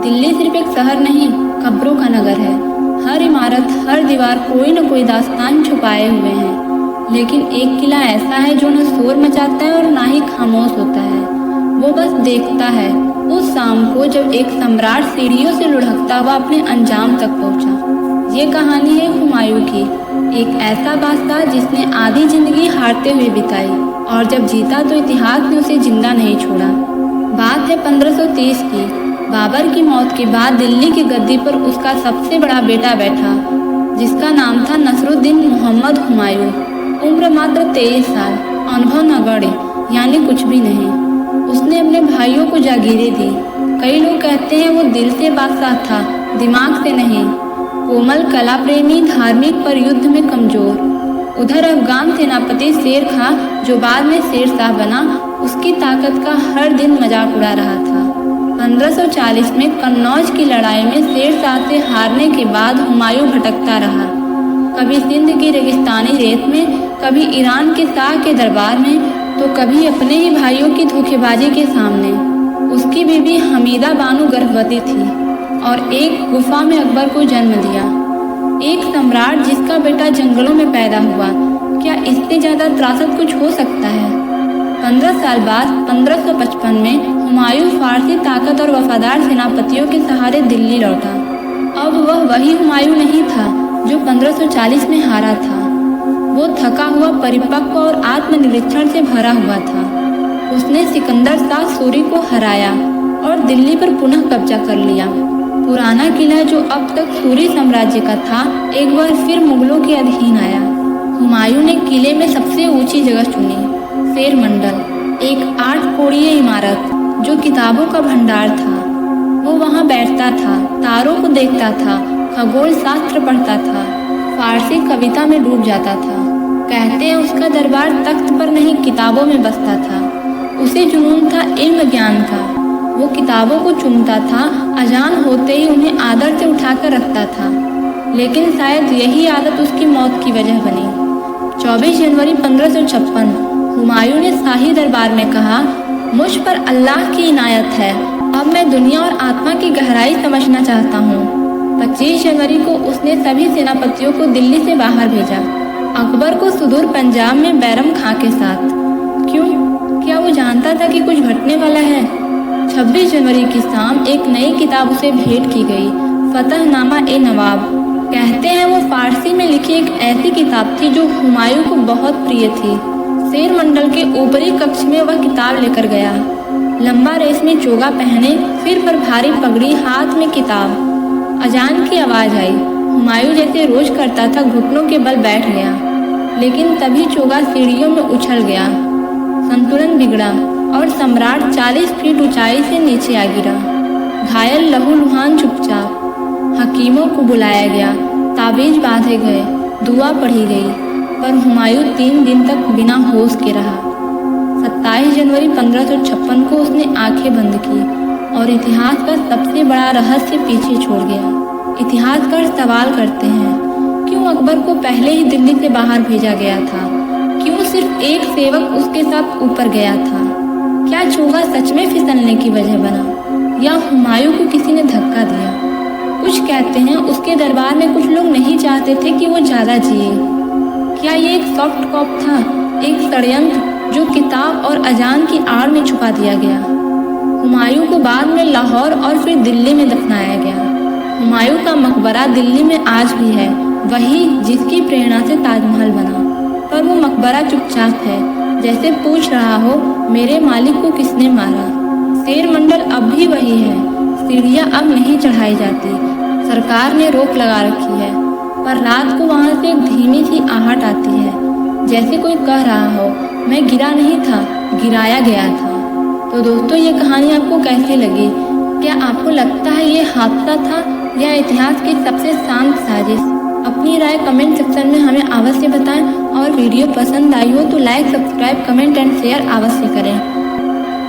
दिल्ली सिर्फ एक शहर नहीं, कब्रों का नगर है। हर इमारत, हर दीवार कोई न कोई दास्तान छुपाए हुए हैं। लेकिन एक किला ऐसा है जो न शोर मचाता है और ना ही खामोश होता है। वो बस देखता है। उस शाम को जब एक सम्राट सीढ़ियों से लुढ़कता हुआ अपने अंजाम तक पहुंचा। ये कहानी है हुमायूं की, एक ऐसा बादशाह जिसने आधी जिंदगी हारते हुए बिताई और जब जीता तो इतिहास ने उसे जिंदा नहीं छोड़ा। बात है 1530 की। बाबर की मौत के बाद दिल्ली की गद्दी पर उसका सबसे बड़ा बेटा बैठा, जिसका नाम था नसरुद्दीन मोहम्मद हुमायूं। उम्र मात्र 23 साल, अनुभव नगण्य यानी कुछ भी नहीं। उसने अपने भाइयों को जागीरें दी। कई लोग कहते हैं वो दिल से बादशाह था, दिमाग से नहीं। कोमल, कला प्रेमी, धार्मिक पर युद्ध में कमजोर। उधर अफगान सेनापति शेर खां, जो बाद में शेर शाह बना, उसकी ताकत का हर दिन मजाक उड़ा रहा था। 1540 में कन्नौज की लड़ाई में शेर शाह से हारने के बाद हुमायूं भटकता रहा। कभी सिंध की रेगिस्तानी रेत में, कभी ईरान के शाह के दरबार में, तो कभी अपने ही भाइयों की धोखेबाजी के सामने। उसकी बीवी हमीदा बानो गर्भवती थी और एक गुफा में अकबर को जन्म दिया। एक सम्राट जिसका बेटा जंगलों में पैदा हुआ, क्या इससे ज़्यादा त्रासद कुछ हो सकता है? 15 साल बाद 1555 में हुमायूं फारसी ताकत और वफादार सेनापतियों के सहारे दिल्ली लौटा। अब वह वही हुमायूं नहीं था जो 1540 में हारा था। वो थका हुआ, परिपक्व और आत्मनिरीक्षण से भरा हुआ था। उसने सिकंदर शाह सूरी को हराया और दिल्ली पर पुनः कब्जा कर लिया। पुराना किला जो अब तक सूरी साम्राज्य का था, एक बार फिर मुगलों के अधीन आया। हुमायूं ने किले में सबसे ऊंची जगह चुनी, शेर मंडल, एक 8 कोणीय इमारत जो किताबों का भंडार था। वो वहाँ बैठता था, तारों को देखता था, खगोल शास्त्र पढ़ता था, फारसी कविता में डूब जाता था। कहते हैं उसका दरबार तख्त पर नहीं, किताबों में बसता था। उसे जुनून था इल्म ज्ञान का। वो किताबों को चुनता था, अजान होते ही उन्हें आदर से उठाकर रखता था। लेकिन शायद यही आदत उसकी मौत की वजह बनी। 24 जनवरी 1556 हुमायूं ने शाही दरबार में कहा, मुझ पर अल्लाह की इनायत है, अब मैं दुनिया और आत्मा की गहराई समझना चाहता हूँ। 25 जनवरी को उसने सभी सेनापतियों को दिल्ली से बाहर भेजा, अकबर को सुदूर पंजाब में बैरम खां के साथ। क्यों? क्या वो जानता था कि कुछ घटने वाला है? 26 जनवरी की शाम एक नई किताब उसे भेंट की गई, फतहनामा ए नवाब। कहते हैं वो फारसी में लिखी एक ऐसी किताब थी जो हुमायूं को बहुत प्रिय थी। शेर मंडल के ऊपरी कक्ष में वह किताब लेकर गया। लंबा रेशमी चोगा पहने, सिर पर भारी पगड़ी, हाथ में किताब। अजान की आवाज़ आई। हुमायूं जैसे रोज करता था, घुटनों के बल बैठ गया। लेकिन तभी चोगा सीढ़ियों में उछल गया, संतुलन बिगड़ा और सम्राट 40 फीट ऊंचाई से नीचे आ गिरा। घायल लहूलुहान चुपचाप। हकीमों को बुलाया गया, ताबीज बांधे गए, दुआ पढ़ी गई, पर हुमायूं 3 दिन तक बिना होश के रहा। 27 जनवरी 1556 को उसने आंखें बंद की और इतिहास का सबसे बड़ा रहस्य पीछे छोड़ गया। इतिहासकार सवाल करते हैं, क्यों अकबर को पहले ही दिल्ली से बाहर भेजा गया था? क्यों सिर्फ एक सेवक उसके साथ ऊपर गया था? क्या चोगा सच में फिसलने की वजह बना या हुमायूं को किसी ने धक्का दिया? कुछ कहते हैं उसके दरबार में कुछ लोग नहीं चाहते थे कि वो ज़्यादा जिए। क्या ये एक सॉफ्ट कॉप था, एक षड्यंत्र जो किताब और अजान की आड़ में छुपा दिया गया? हुमायूं को बाद में लाहौर और फिर दिल्ली में दफनाया गया। हुमायूं का मकबरा दिल्ली में आज भी है, वही जिसकी प्रेरणा से ताजमहल बना। पर वो मकबरा चुपचाप है, जैसे पूछ रहा हो, मेरे मालिक को किसने मारा? शेर मंडल अब भी वही है, सीढ़ियाँ अब नहीं चढ़ाई जाती, सरकार ने रोक लगा रखी है, पर रात को वहाँ से एक धीमी सी आहट आती है, जैसे कोई कह रहा हो, मैं गिरा नहीं था, गिराया गया था। तो दोस्तों, ये कहानी आपको कैसी लगी? क्या आपको लगता है ये हादसा था या इतिहास की सबसे शांत साजिश? अपनी राय कमेंट सेक्शन में हमें अवश्य बताएं और वीडियो पसंद आई हो तो like, subscribe, comment and share अवश्य करें।